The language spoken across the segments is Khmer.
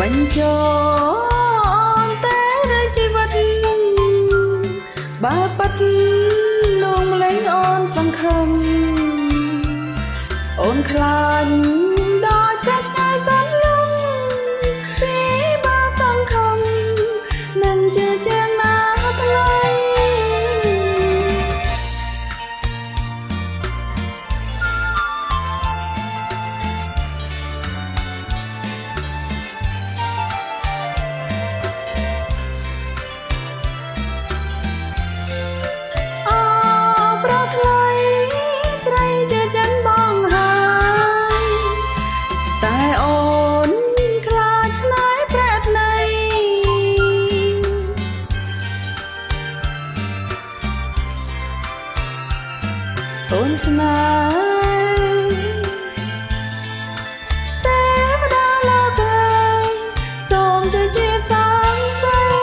បញ្ចូលតែនៅជីវិតបើប៉ាត់លងលែងអូនសង្ឃឹមអូនខ្លាចដោយតែឆ្ងាយសន្លំពីបើសង្ឃឹមនឹងជាជាងណាថ្លៃអូនស្នេហ៍តែម្ដងលោកហើយសូមជួយជាសង្ស័យ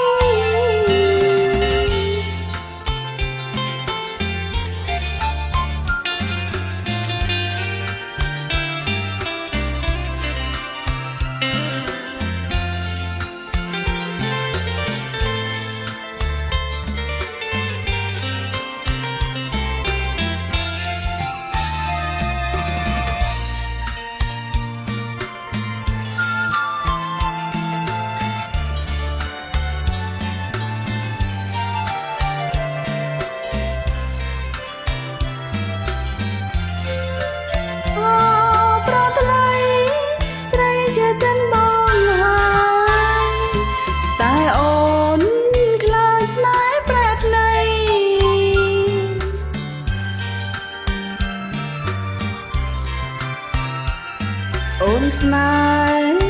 អូនស្នេហ៍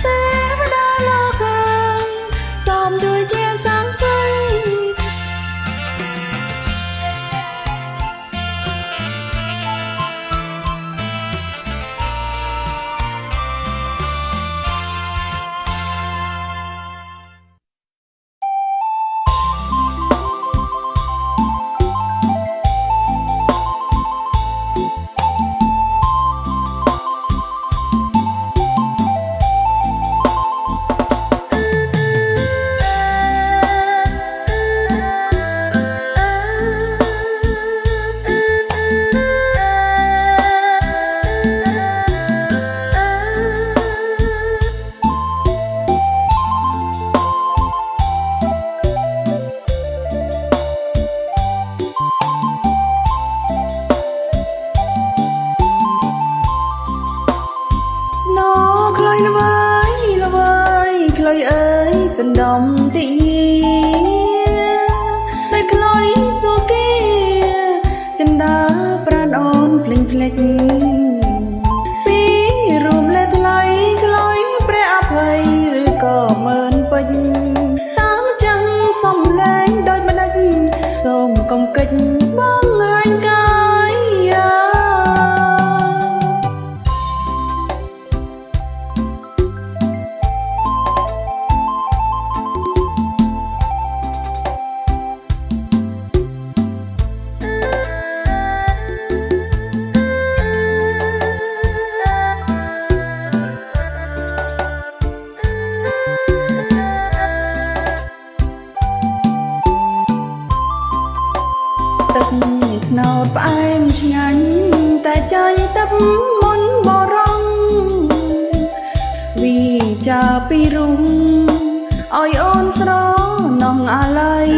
តែម្ដងលោកហើយសូមជួយជាសង្ស័យល្វើយខ្លុយអើយសណ្ដំទីដោយខ្លុយសូគីចិនដាប្រានអូនភ្លេងភ្លេចពីរួមលេថ្លៃខ្លុយព្រះអភ័យឬក៏មើនពេញតាមចាំសំឡេងដោយមិនដេចសូមកុំកិច្ចបងងាយកាយទឹកត្នោតផ្អែមឆ្ងាញ់តែចាញ់ទឹកមុនបរំវីចាពីរុំឲ្យអូនស្រនងអាឡ័យ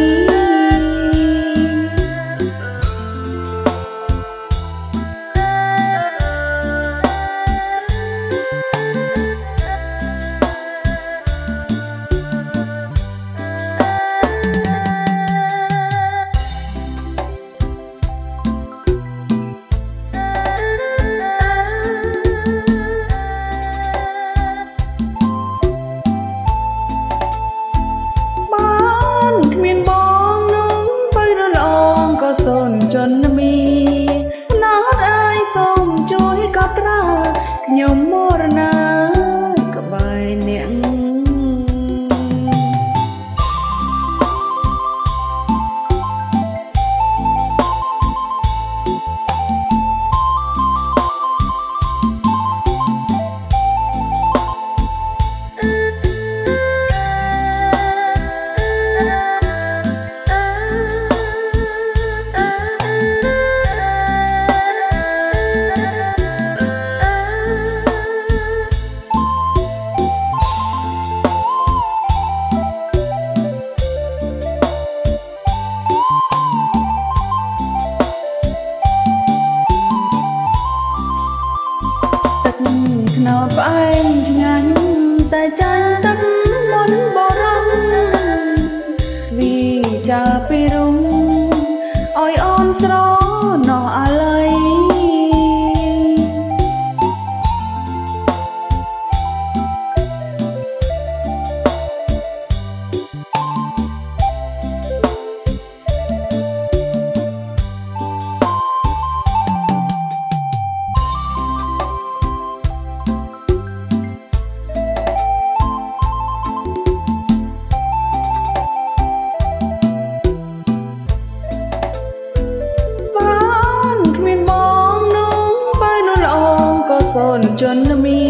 សូនជន់មី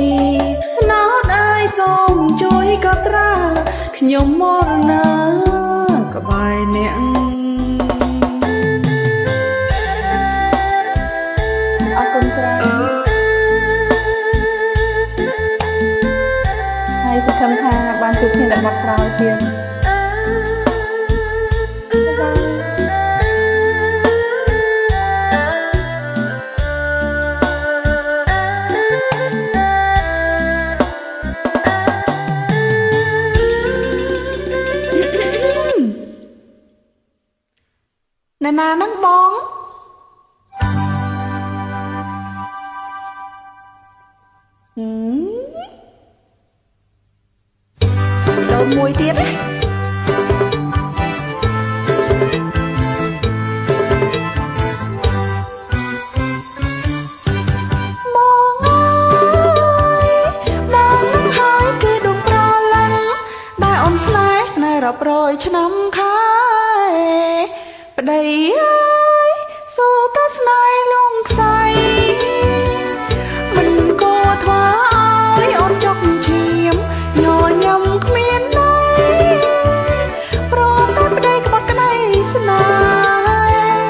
ណោតអើយសូមជួយកត់ត្រាខ្ញុំមរណាក្បែរអ្នកអរគុណច្រើនហើយសង្ឃឹមថាបានជួបគ្នាដល់បទក្រោយទៀតអ្នកណានឹងបងដូនមួយទៀតណារាប់រយឆ្នាំខែប្តីអើយសូតែស្នេហ៍លងខ្សែមិនក៏ថ្វាឲ្យអូនចុកឈាមញញឹមគ្មានណៃព្រមតែប្តីក្បត់ក្តីស្នេហ៍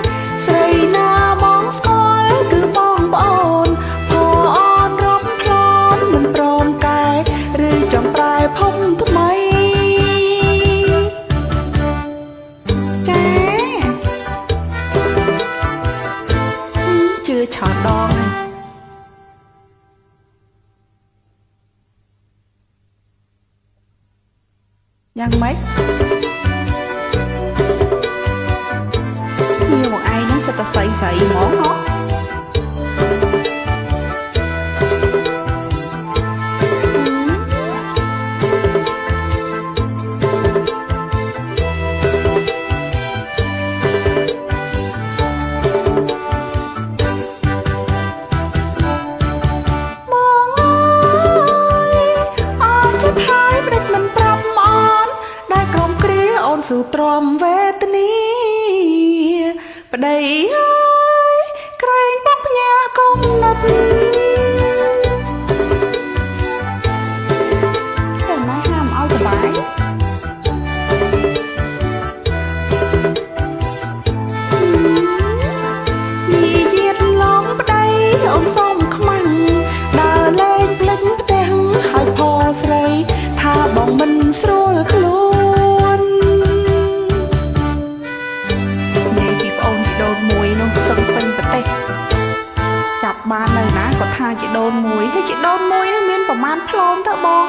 ស្រីណាបងស្គាល់គឺបងប្អូនផអូនរំខ្លនមិនព្រមកែឬចង់ប្រែភពថ្មីឆោតដងយ៉ាងម៉េចគ្នាមកឯងហ្នឹងសិតតែស្អីស្អីហ្មងហ៎ស៊ូទ្រាំវេទនាប្តីអើយក្រែងបបញ្ញាគំនិតតែណាហាមឲ្យសុបាយនិយាយឡងប្តីអូនសុំខ្មាំងដើរលេងភ្លេចផ្ទះហើយផលស្រីថាបងមិនស្រួលខ្លួនចាប់បាននៅណាក៏ថាជាដូនមួយហើយជាដូនមួយនឹងមានប្រមាណផ្លូមទៅបង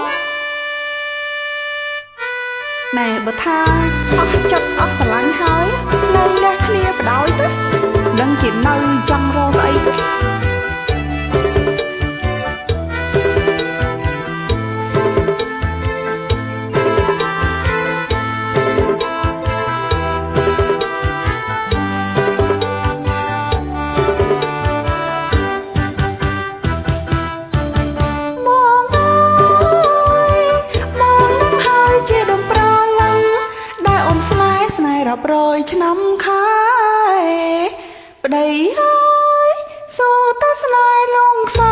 ណែបើថាអស់ចិត្តអស់ស្រឡាញ់ហើយនៅលះគ្នាបដ ாய் ទៅដឹងជានៅចង់រកស្អីទៅរាប់រយឆ្នាំខែប្តីអើយសូតែស្នេហ៍លងខ្សែ